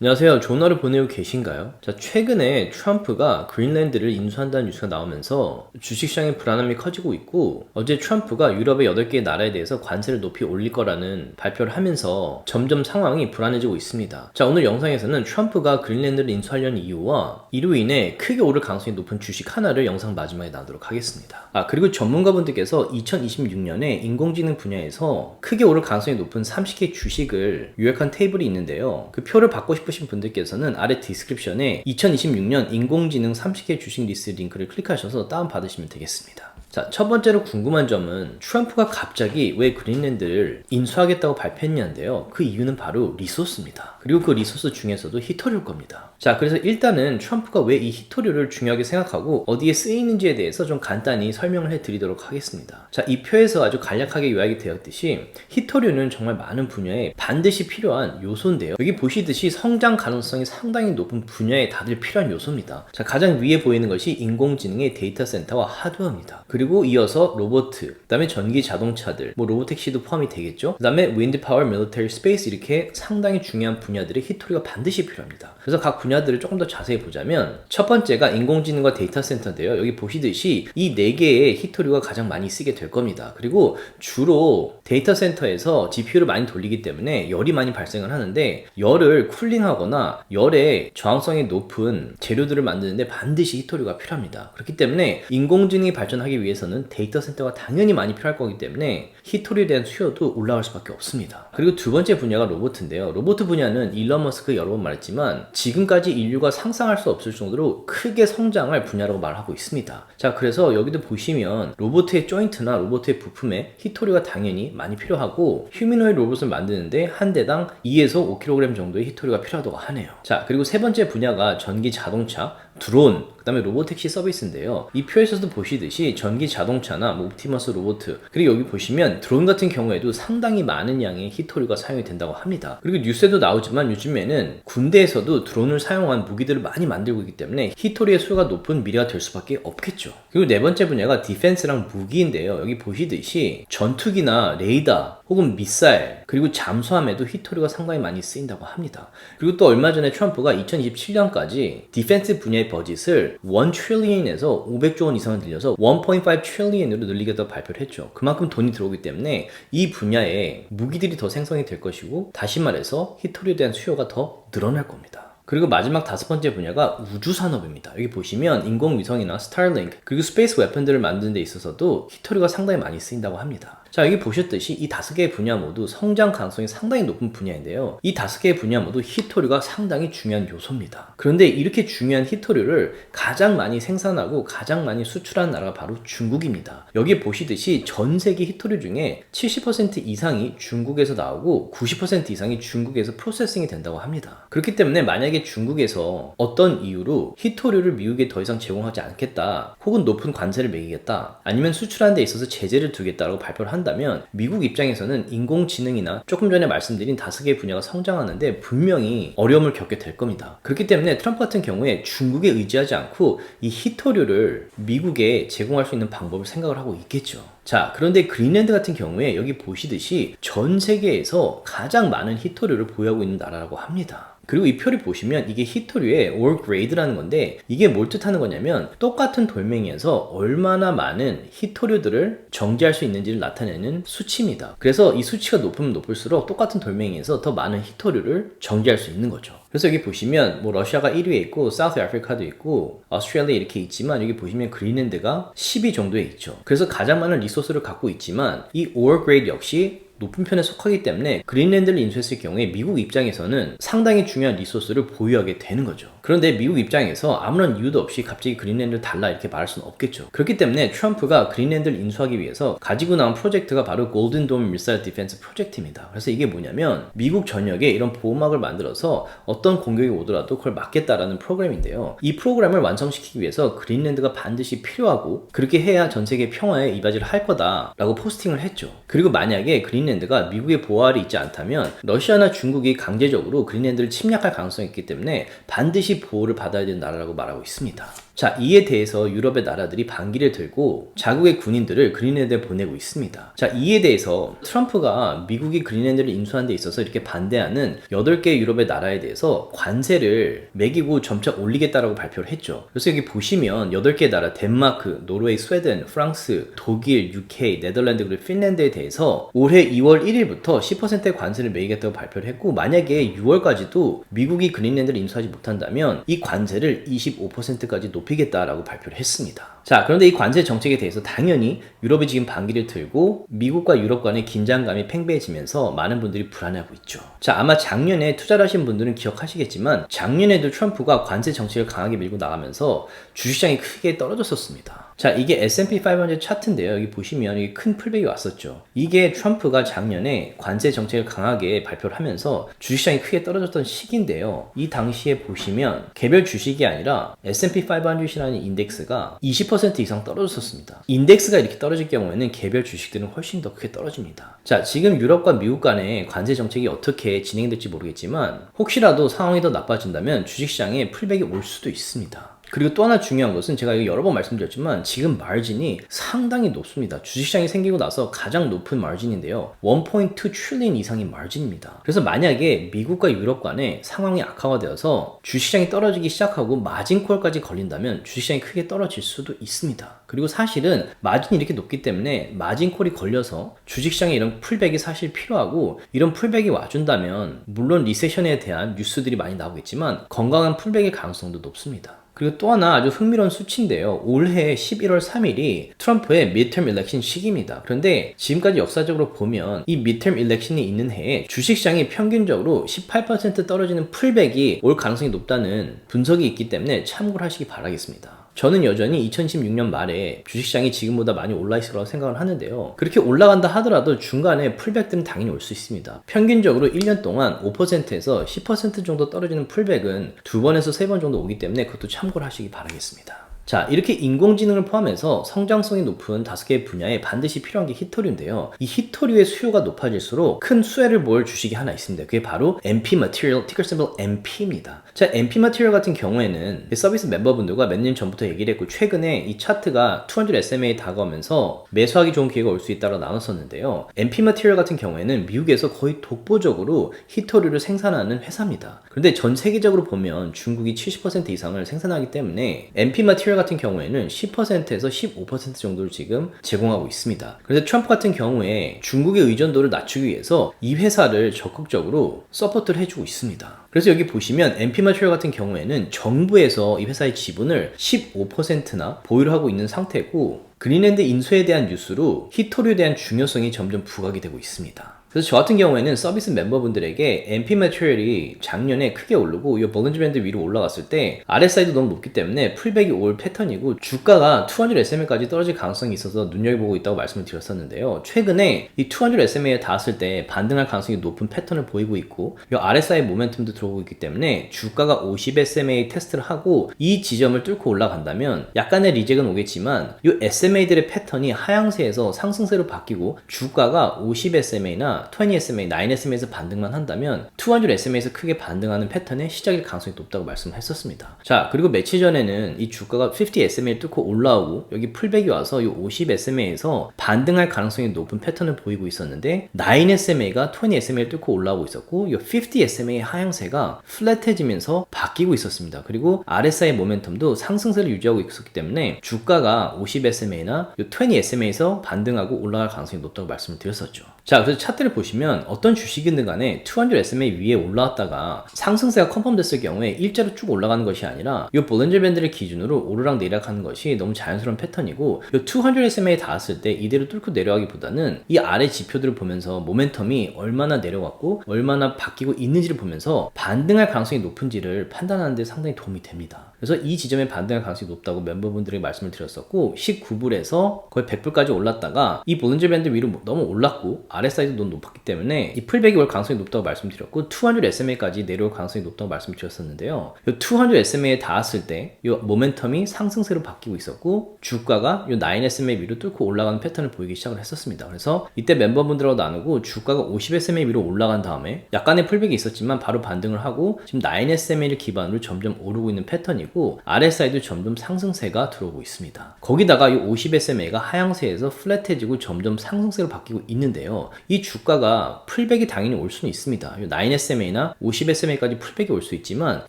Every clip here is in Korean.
안녕하세요. 좋은 하루 보내고 계신가요? 자, 최근에 트럼프가 그린랜드를 인수한다는 뉴스가 나오면서 주식시장의 불안함이 커지고 있고, 어제 트럼프가 유럽의 8개의 나라에 대해서 관세를 높이 올릴 거라는 발표를 하면서 점점 상황이 불안해지고 있습니다. 자, 오늘 영상에서는 트럼프가 그린랜드를 인수하려는 이유와 이로 인해 크게 오를 가능성이 높은 주식 하나를 영상 마지막에 나누도록 하겠습니다. 그리고 전문가분들께서 2026년에 인공지능 분야에서 크게 오를 가능성이 높은 30개 주식을 요약한 테이블이 있는데요. 그 표를 받고 싶으신 분들께서는 아래 디스크립션에 2026년 인공지능 30개 주식 리스트 링크를 클릭하셔서 다운받으시면 되겠습니다. 자, 첫 번째로 궁금한 점은 트럼프가 갑자기 왜 그린랜드를 인수하겠다고 발표했냐인데요. 그 이유는 바로 리소스입니다. 그리고 그 리소스 중에서도 히토류일 겁니다. 자, 그래서 일단은 트럼프가 왜 이 히토류를 중요하게 생각하고 어디에 쓰이는지에 대해서 좀 간단히 설명을 해드리도록 하겠습니다. 자, 이 표에서 아주 간략하게 요약이 되었듯이 히토류는 정말 많은 분야에 반드시 필요한 요소인데요. 여기 보시듯이 성장 가능성이 상당히 높은 분야에 다들 필요한 요소입니다. 자, 가장 위에 보이는 것이 인공지능의 데이터 센터와 하드웨어입니다. 그리고 이어서 로봇, 그 다음에 전기 자동차들, 로보택시도 포함이 되겠죠. 그 다음에 윈드 파워, 밀리터리, 스페이스 이렇게 상당히 중요한 분야들의 히토류가 반드시 필요합니다. 그래서 각 분야들을 조금 더 자세히 보자면 첫 번째가 인공지능과 데이터 센터인데요. 여기 보시듯이 이 4개의 히토류가 가장 많이 쓰게 될 겁니다. 그리고 주로 데이터 센터에서 GPU를 많이 돌리기 때문에 열이 많이 발생을 하는데, 열을 쿨링하거나 열의 저항성이 높은 재료들을 만드는데 반드시 히토류가 필요합니다. 그렇기 때문에 인공지능이 발전하기 위해서는 데이터 센터가 당연히 많이 필요할 거기 때문에 히토류에 대한 수요도 올라갈 수밖에 없습니다. 그리고 두 번째 분야가 로봇인데요. 로봇 분야는 일론 머스크 여러 번 말했지만 지금까지 인류가 상상할 수 없을 정도로 크게 성장할 분야라고 말하고 있습니다. 자, 그래서 여기도 보시면 로봇의 조인트나 로봇의 부품에 히토류가 당연히 많이 필요하고, 휴미노이드 로봇을 만드는데 한 대당 2에서 5kg 정도의 히토류가 필요하다고 하네요. 자, 그리고 세 번째 분야가 전기 자동차, 드론, 그 다음에 로보택시 서비스인데요. 이 표에서도 보시듯이 전기 자동차나 옵티머스 로봇, 그리고 여기 보시면 드론 같은 경우에도 상당히 많은 양의 히토류가 사용이 된다고 합니다. 그리고 뉴스에도 나오지만 요즘에는 군대에서도 드론을 사용한 무기들을 많이 만들고 있기 때문에 히토류의 수요가 높은 미래가 될 수밖에 없겠죠. 그리고 네 번째 분야가 디펜스랑 무기인데요. 여기 보시듯이 전투기나 레이더 혹은 미사일, 그리고 잠수함에도 히토류가 상당히 많이 쓰인다고 합니다. 그리고 또 얼마 전에 트럼프가 2027년까지 디펜스 분야의 버짓을 1 트릴리언에서 500조 원 이상을 늘려서 1.5 트릴리언으로 늘리겠다고 발표를 했죠. 그만큼 돈이 들어오기 때문에 이 분야에 무기들이 더 생성이 될 것이고, 다시 말해서 히토류에 대한 수요가 더 늘어날 겁니다. 그리고 마지막 다섯 번째 분야가 우주산업입니다. 여기 보시면 인공위성이나 스타링크, 그리고 스페이스 웨폰들을 만드는 데 있어서도 히토류가 상당히 많이 쓰인다고 합니다. 자, 여기 보셨듯이 이 5개의 분야 모두 성장 가능성이 상당히 높은 분야인데요. 이 5개의 분야 모두 히토류가 상당히 중요한 요소입니다. 그런데 이렇게 중요한 히토류를 가장 많이 생산하고 가장 많이 수출하는 나라가 바로 중국입니다. 여기 보시듯이 전 세계 히토류 중에 70% 이상이 중국에서 나오고 90% 이상이 중국에서 프로세싱이 된다고 합니다. 그렇기 때문에 만약에 중국에서 어떤 이유로 히토류를 미국에 더 이상 제공하지 않겠다, 혹은 높은 관세를 매기겠다, 아니면 수출하는 데 있어서 제재를 두겠다라고 발표를 한다면 미국 입장에서는 인공지능이나 조금 전에 말씀드린 5개의 분야가 성장하는데 분명히 어려움을 겪게 될 겁니다. 그렇기 때문에 트럼프 같은 경우에 중국에 의지하지 않고 이 히토류를 미국에 제공할 수 있는 방법을 생각을 하고 있겠죠. 자, 그런데 그린랜드 같은 경우에 여기 보시듯이 전 세계에서 가장 많은 히토류를 보유하고 있는 나라라고 합니다. 그리고 이 표를 보시면 이게 히토류의 올 그레이드라는 건데, 이게 뭘 뜻하는 거냐면 똑같은 돌멩이에서 얼마나 많은 히토류들을 정제할 수 있는지를 나타내는 수치입니다. 그래서 이 수치가 높으면 높을수록 똑같은 돌멩이에서 더 많은 히토류를 정제할 수 있는 거죠. 그래서 여기 보시면 러시아가 1위에 있고 사우스 아프리카도 있고 오스트레일리아 이렇게 있지만, 여기 보시면 그린랜드가 10위 정도에 있죠. 그래서 가장 많은 리소스를 갖고 있지만 이 올 그레이드 역시 높은 편에 속하기 때문에 그린랜드를 인수했을 경우에 미국 입장에서는 상당히 중요한 리소스를 보유하게 되는 거죠. 그런데 미국 입장에서 아무런 이유도 없이 갑자기 그린랜드를 달라 이렇게 말할 수는 없겠죠. 그렇기 때문에 트럼프가 그린랜드를 인수하기 위해서 가지고 나온 프로젝트가 바로 골든 돔 미사일 디펜스 프로젝트입니다. 그래서 이게 뭐냐면 미국 전역에 이런 보호막을 만들어서 어떤 공격이 오더라도 그걸 막겠다라는 프로그램인데요. 이 프로그램을 완성시키기 위해서 그린랜드가 반드시 필요하고, 그렇게 해야 전 세계 평화에 이바지를 할 거다라고 포스팅을 했죠. 그리고 만약에 그린랜드 그린랜드가 미국의 보호 아래 있지 않다면 러시아나 중국이 강제적으로 그린랜드를 침략할 가능성이 있기 때문에 반드시 보호를 받아야 되는 나라라고 말하고 있습니다. 자, 이에 대해서 유럽의 나라들이 반기를 들고 자국의 군인들을 그린랜드에 보내고 있습니다. 자, 이에 대해서 트럼프가 미국이 그린랜드를 인수하는 데 있어서 이렇게 반대하는 8개 유럽의 나라에 대해서 관세를 매기고 점차 올리겠다라고 발표를 했죠. 그래서 여기 보시면 8개 나라, 덴마크, 노르웨이, 스웨덴, 프랑스, 독일, UK, 네덜란드, 그리고 핀란드에 대해서 올해 2월 1일부터 10%의 관세를 매기겠다고 발표를 했고, 만약에 6월까지도 미국이 그린랜드를 인수하지 못한다면 이 관세를 25%까지 높이겠다라고 발표를 했습니다. 자, 그런데 이 관세 정책에 대해서 당연히 유럽이 지금 반기를 들고 미국과 유럽 간의 긴장감이 팽배해지면서 많은 분들이 불안해하고 있죠. 자, 아마 작년에 투자를 하신 분들은 기억하시겠지만 작년에도 트럼프가 관세 정책을 강하게 밀고 나가면서 주식시장이 크게 떨어졌었습니다. 자, 이게 S&P 500 차트인데요. 여기 보시면 여기 큰 풀백이 왔었죠. 이게 트럼프가 작년에 관세 정책을 강하게 발표를 하면서 주식시장이 크게 떨어졌던 시기인데요. 이 당시에 보시면 개별 주식이 아니라 S&P 500이라는 인덱스가 20% 이상 떨어졌었습니다. 인덱스가 이렇게 떨어질 경우에는 개별 주식들은 훨씬 더 크게 떨어집니다. 자, 지금 유럽과 미국 간의 관세 정책이 어떻게 진행될지 모르겠지만 혹시라도 상황이 더 나빠진다면 주식시장에 풀백이 올 수도 있습니다. 그리고 또 하나 중요한 것은 제가 이거 여러 번 말씀드렸지만 지금 마진이 상당히 높습니다. 주식시장이 생기고 나서 가장 높은 마진인데요. 1.2 트릴리언 이상의 마진입니다. 그래서 만약에 미국과 유럽 간의 상황이 악화가 되어서 주식시장이 떨어지기 시작하고 마진콜까지 걸린다면 주식시장이 크게 떨어질 수도 있습니다. 그리고 사실은 마진이 이렇게 높기 때문에 마진콜이 걸려서 주식시장에 이런 풀백이 사실 필요하고, 이런 풀백이 와준다면 물론 리세션에 대한 뉴스들이 많이 나오겠지만 건강한 풀백일 가능성도 높습니다. 그리고 또 하나 아주 흥미로운 수치인데요. 올해 11월 3일이 트럼프의 midterm election 시기입니다. 그런데 지금까지 역사적으로 보면 이 midterm election이 있는 해에 주식시장이 평균적으로 18% 떨어지는 풀백이 올 가능성이 높다는 분석이 있기 때문에 참고를 하시기 바라겠습니다. 저는 여전히 2016년 말에 주식시장이 지금보다 많이 올라있을 거라고 생각을 하는데요. 그렇게 올라간다 하더라도 중간에 풀백들은 당연히 올 수 있습니다. 평균적으로 1년 동안 5%에서 10% 정도 떨어지는 풀백은 2번에서 3번 정도 오기 때문에 그것도 참고를 하시기 바라겠습니다. 자, 이렇게 인공지능을 포함해서 성장성이 높은 5개의 분야에 반드시 필요한 게 히토류인데요. 이 히토류의 수요가 높아질수록 큰 수혜를 볼 주식이 하나 있습니다. 그게 바로 MP Material, 티cker 심볼 MP입니다. 자, MP Material 같은 경우에는 서비스 멤버분들과 몇 년 전부터 얘기를 했고, 최근에 이 차트가 200 SMA에 다가오면서 매수하기 좋은 기회가 올 수 있다고 나눴었는데요. MP Material 같은 경우에는 미국에서 거의 독보적으로 히토류를 생산하는 회사입니다. 그런데 전 세계적으로 보면 중국이 70% 이상을 생산하기 때문에 MP Material 같은 경우에는 10%에서 15% 정도를 지금 제공하고 있습니다. 그래서 트럼프 같은 경우에 중국의 의존도를 낮추기 위해서 이 회사를 적극적으로 서포트를 해주고 있습니다. 그래서 여기 보시면 MP Material 같은 경우에는 정부에서 이 회사의 지분을 15%나 보유를 하고 있는 상태고, 그린랜드 인수에 대한 뉴스로 히토류에 대한 중요성이 점점 부각이 되고 있습니다. 그래서 저 같은 경우에는 서비스 멤버분들에게 MP Material이 작년에 크게 오르고 이 볼린저 밴드 위로 올라갔을 때 RSI도 너무 높기 때문에 풀백이 올 패턴이고 주가가 200 SMA까지 떨어질 가능성이 있어서 눈여겨보고 있다고 말씀을 드렸었는데요. 최근에 이 200 SMA에 닿았을 때 반등할 가능성이 높은 패턴을 보이고 있고, 이 RSI 모멘텀도 들어오고 있기 때문에 주가가 50 SMA 테스트를 하고 이 지점을 뚫고 올라간다면 약간의 리젝은 오겠지만 이 SMA들의 패턴이 하향세에서 상승세로 바뀌고 주가가 50 SMA나 20 SMA, 9 SMA에서 반등만 한다면 200 SMA에서 크게 반등하는 패턴의 시작일 가능성이 높다고 말씀을 했었습니다. 자, 그리고 며칠 전에는 이 주가가 50 SMA를 뚫고 올라오고 여기 풀백이 와서 이 50 SMA에서 반등할 가능성이 높은 패턴을 보이고 있었는데 9 SMA가 20 SMA를 뚫고 올라오고 있었고 이 50 SMA의 하향세가 플랫해지면서 바뀌고 있었습니다. 그리고 RSI 모멘텀도 상승세를 유지하고 있었기 때문에 주가가 50 SMA나 20 SMA에서 반등하고 올라갈 가능성이 높다고 말씀을 드렸었죠. 자, 그래서 차트를 보시면 어떤 주식이든 간에 200 SMA 위에 올라왔다가 상승세가 컨펌 됐을 경우에 일자로 쭉 올라가는 것이 아니라 이 볼린저 밴드를 기준으로 오르락 내리락 하는 것이 너무 자연스러운 패턴이고, 이 200 SMA에 닿았을 때 이대로 뚫고 내려가기보다는 이 아래 지표들을 보면서 모멘텀이 얼마나 내려갔고 얼마나 바뀌고 있는지를 보면서 반등할 가능성이 높은지를 판단하는 데 상당히 도움이 됩니다. 그래서 이 지점에 반등할 가능성이 높다고 멤버분들에게 말씀을 드렸었고, 19불에서 거의 100불까지 올랐다가 이 볼린저 밴드 위로 너무 올랐고 RSI도 너무 높았기 때문에 이 풀백이 올 가능성이 높다고 말씀드렸고 200 SMA까지 내려올 가능성이 높다고 말씀드렸었는데요. 이 200 SMA에 닿았을 때 이 모멘텀이 상승세로 바뀌고 있었고 주가가 이 9 SMA 위로 뚫고 올라가는 패턴을 보이기 시작을 했었습니다. 그래서 이때 멤버분들하고 나누고 주가가 50 SMA 위로 올라간 다음에 약간의 풀백이 있었지만 바로 반등을 하고 지금 9 SMA를 기반으로 점점 오르고 있는 패턴이고 RSI도 점점 상승세가 들어오고 있습니다. 거기다가 이 50 SMA가 하향세에서 플랫해지고 점점 상승세로 바뀌고 있는데요. 이 주가가 풀백이 당연히 올 수는 있습니다. 이 9 SMA나 50 SMA까지 풀백이 올 수 있지만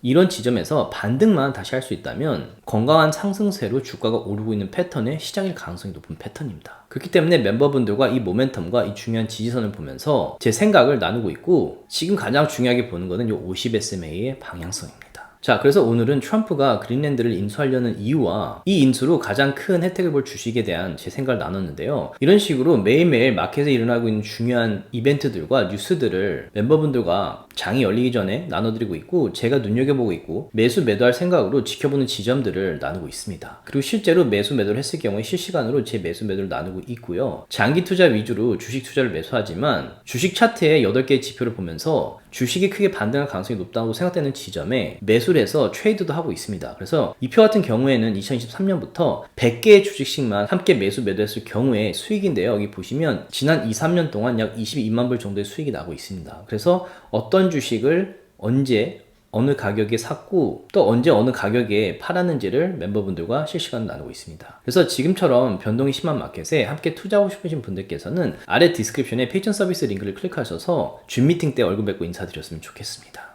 이런 지점에서 반등만 다시 할 수 있다면 건강한 상승세로 주가가 오르고 있는 패턴의 시작일 가능성이 높은 패턴입니다. 그렇기 때문에 멤버분들과 이 모멘텀과 이 중요한 지지선을 보면서 제 생각을 나누고 있고 지금 가장 중요하게 보는 것은 이 50 SMA의 방향성입니다. 자, 그래서 오늘은 트럼프가 그린랜드를 인수하려는 이유와 이 인수로 가장 큰 혜택을 볼 주식에 대한 제 생각을 나눴는데요. 이런 식으로 매일매일 마켓에 일어나고 있는 중요한 이벤트들과 뉴스들을 멤버분들과 장이 열리기 전에 나눠드리고 있고 제가 눈여겨보고 있고 매수 매도할 생각으로 지켜보는 지점들을 나누고 있습니다. 그리고 실제로 매수 매도를 했을 경우에 실시간으로 제 매수 매도를 나누고 있고요. 장기 투자 위주로 주식 투자를 매수하지만 주식 차트의 8개의 지표를 보면서 주식이 크게 반등할 가능성이 높다고 생각되는 지점에 매수를 해서 트레이드도 하고 있습니다. 그래서 이 표 같은 경우에는 2023년부터 100개의 주식씩만 함께 매수 매도했을 경우에 수익인데요. 여기 보시면 지난 2-3년 동안 약 22만 불 정도의 수익이 나고 있습니다. 그래서 어떤 주식을 언제 어느 가격에 샀고 또 언제 어느 가격에 팔았는지를 멤버분들과 실시간으로 나누고 있습니다. 그래서 지금처럼 변동이 심한 마켓에 함께 투자하고 싶으신 분들께서는 아래 디스크립션에 페이전 서비스 링크를 클릭하셔서 줌 미팅 때 얼굴 뵙고 인사드렸으면 좋겠습니다.